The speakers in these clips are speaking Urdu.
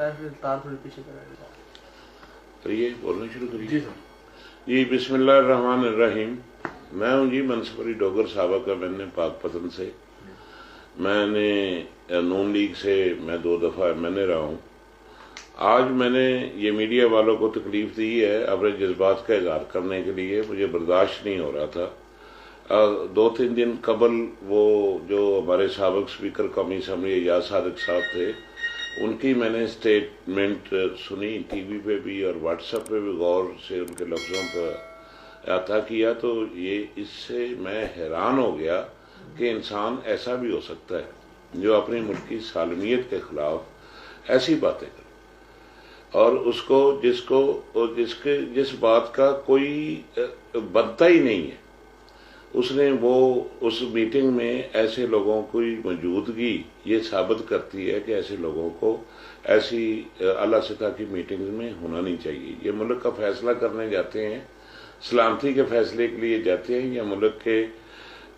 ہے پھر تار تھوڑی پیچھے کرائے. کریے بولنا شروع کریے. جی سر. جی بسم اللہ الرحمن الرحیم. میں ہوں جی منصف علی ڈوگر سابق کا میں نے پاک پتن سے. میں نے نون لیگ سے میں 2 دفعہ میں رہا ہوں. آج میں نے یہ میڈیا والوں کو تکلیف دی ہے اپنے جذبات کا اظہار کرنے کے لیے. مجھے برداشت نہیں ہو رہا تھا. 2-3 دن قبل وہ جو ہمارے سابق اسپیکر قومی اسمبلی ایاز صادق صاحب تھے ان کی میں نے اسٹیٹمنٹ سنی ٹی وی پہ بھی اور واٹس ایپ پہ بھی غور سے ان کے لفظوں پر احاطہ کیا. تو یہ اس سے میں حیران ہو گیا کہ انسان ایسا بھی ہو سکتا ہے جو اپنی ملک کی سالمیت کے خلاف ایسی باتیں کرے اور اس کو جس بات کا کوئی بنتا ہی نہیں ہے. اس نے اس میٹنگ میں ایسے لوگوں کی موجودگی یہ ثابت کرتی ہے کہ ایسے لوگوں کو ایسی اعلیٰ سطح کی میٹنگز میں ہونا نہیں چاہیے. یہ ملک کا فیصلہ کرنے جاتے ہیں, سلامتی کے فیصلے کے لیے جاتے ہیں یا ملک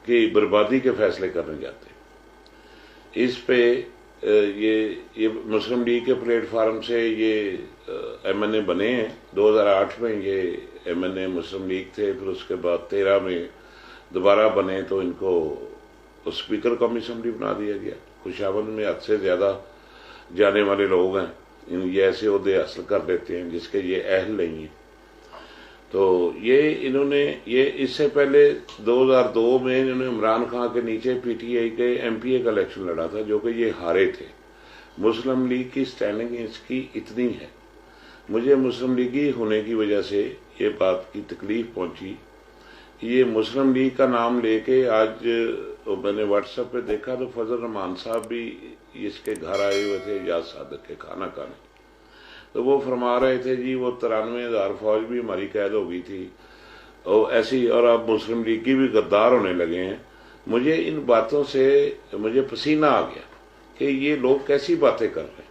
کی بربادی کے فیصلے کرنے جاتے ہیں. اس پہ یہ مسلم لیگ کے پلیٹ فارم سے یہ ایم این اے بنے ہیں. 2008 میں یہ ایم این اے مسلم لیگ تھے, پھر اس کے بعد 13 میں دوبارہ بنے تو ان کو اسپیکر قومی اسمبلی بنا دیا گیا. خوشامد میں حد سے زیادہ جانے والے لوگ ہیں, یہ ایسے عہدے حاصل کر لیتے ہیں جس کے یہ اہل نہیں ہیں. تو انہوں نے اس سے پہلے 2002 میں انہوں نے عمران خان کے نیچے پی ٹی آئی کے ایم پی اے کا الیکشن لڑا تھا جو کہ یہ ہارے تھے. مسلم لیگ کی سٹینڈنگ اس کی اتنی ہے. مجھے مسلم لیگی ہونے کی وجہ سے یہ بات کی تکلیف پہنچی. یہ مسلم لیگ کا نام لے کے آج میں نے واٹس ایپ پہ دیکھا تو فضل الرحمان صاحب بھی اس کے گھر آئے ہوئے تھے ایاز صادق کے کھانا کھانے. تو وہ فرما رہے تھے جی وہ 93,000 فوج بھی ہماری قید ہو گئی تھی ایسی, اور اب مسلم لیگ کی بھی غدار ہونے لگے ہیں. مجھے ان باتوں سے مجھے پسینہ آ گیا کہ یہ لوگ کیسی باتیں کر رہے ہیں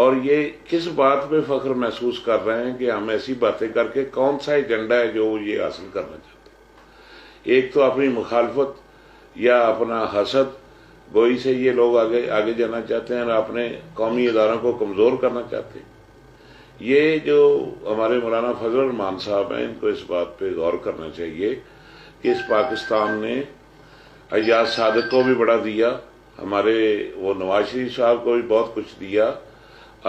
اور یہ کس بات پہ فخر محسوس کر رہے ہیں کہ ہم ایسی باتیں کر کے کون سا ایجنڈا ہے جو یہ حاصل کرنا چاہتے ہیں. ایک تو اپنی مخالفت یا اپنا حسد گوئی سے یہ لوگ آگے جانا چاہتے ہیں اور اپنے قومی اداروں کو کمزور کرنا چاہتے ہیں. یہ جو ہمارے مولانا فضل الرحمان صاحب ہیں ان کو اس بات پہ غور کرنا چاہیے کہ اس پاکستان نے ایاز صادق کو بھی بڑا دیا, ہمارے وہ نواز شریف صاحب کو بھی بہت کچھ دیا,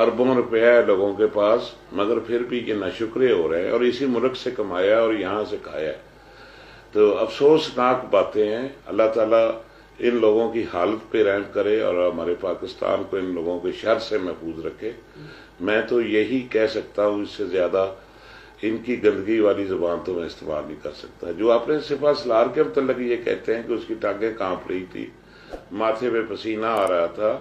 اربوں روپیہ ہے لوگوں کے پاس, مگر پھر بھی یہ ناشکرے ہو رہے ہیں اور اسی ملک سے کمایا اور یہاں سے کھایا ہے. تو افسوسناک باتیں ہیں. اللہ تعالیٰ ان لوگوں کی حالت پہ رحم کرے اور ہمارے پاکستان کو ان لوگوں کے شر سے محفوظ رکھے. میں تو یہی کہہ سکتا ہوں, اس سے زیادہ ان کی گندگی والی زبان تو میں استعمال نہیں کر سکتا. جو اپنے سپہ سالار کے متعلق یہ کہتے ہیں کہ اس کی ٹانگیں کانپ رہی تھی, ماتھے پہ پسینہ آ رہا تھا,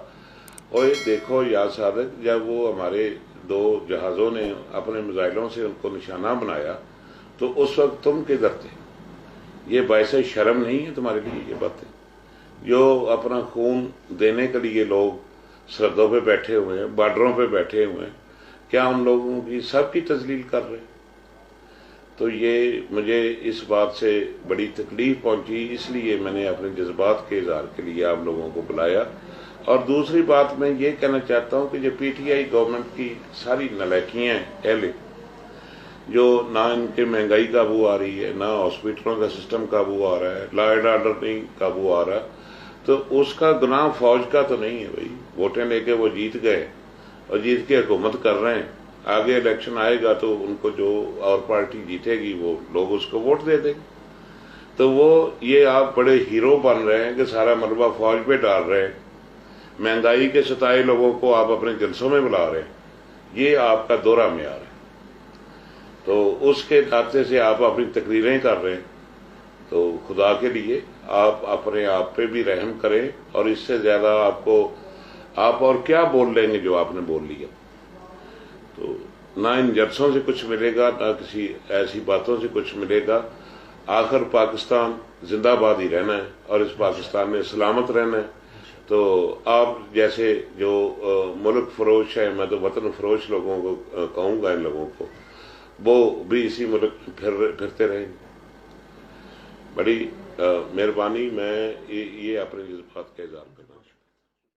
اور دیکھو ایاز صادق جب وہ ہمارے 2 جہازوں نے اپنے میزائلوں سے ان کو نشانہ بنایا تو اس وقت تم کدھر تھے؟ یہ باعث شرم نہیں ہے تمہارے لیے یہ باتیں؟ جو اپنا خون دینے کے لیے لوگ سرحدوں پہ بیٹھے ہوئے ہیں, بارڈروں پہ بیٹھے ہوئے ہیں, کیا ان لوگوں کی سب کی تذلیل کر رہے ہیں؟ تو یہ مجھے اس بات سے بڑی تکلیف پہنچی, اس لیے میں نے اپنے جذبات کے اظہار کے لیے آپ لوگوں کو بلایا. اور دوسری بات میں یہ کہنا چاہتا ہوں کہ جو پی ٹی آئی گورنمنٹ کی ساری نالائکیاں ہیں پہلے, جو نہ ان کے مہنگائی قابو آ رہی ہے, نہ ہاسپٹلوں کا سسٹم قابو آ رہا ہے, لا اینڈ آرڈر نہیں قابو آ رہا, تو اس کا گناہ فوج کا تو نہیں ہے بھائی. ووٹیں لے کے وہ جیت گئے اور جیت کے حکومت کر رہے ہیں. آگے الیکشن آئے گا تو ان کو جو اور پارٹی جیتے گی وہ لوگ اس کو ووٹ دے دیں گے. تو یہ آپ بڑے ہیرو بن رہے ہیں کہ سارا ملبہ فوج پہ ڈال رہے ہیں, مہنگائی کے ستائے لوگوں کو آپ اپنے جلسوں میں بلا رہے ہیں. یہ آپ کا دوہرا معیار ہے. تو اس کے ناطے سے آپ اپنی تقریریں کر رہے ہیں. تو خدا کے لیے آپ اپنے آپ پہ بھی رحم کریں, اور اس سے زیادہ آپ اور کیا بول لیں گے جو آپ نے بول لیا. تو نہ ان جلسوں سے کچھ ملے گا, نہ کسی ایسی باتوں سے کچھ ملے گا. آخر پاکستان زندہ باد ہی رہنا ہے اور اس پاکستان میں سلامت رہنا ہے. تو آپ جیسے جو ملک فروش ہے, میں تو وطن فروش لوگوں کو کہوں گا, ان لوگوں کو وہ بھی اسی ملک پھرتے رہیں گے. بڑی مہربانی, میں یہ اپنے جذبات کا اظہار کرنا چاہوں.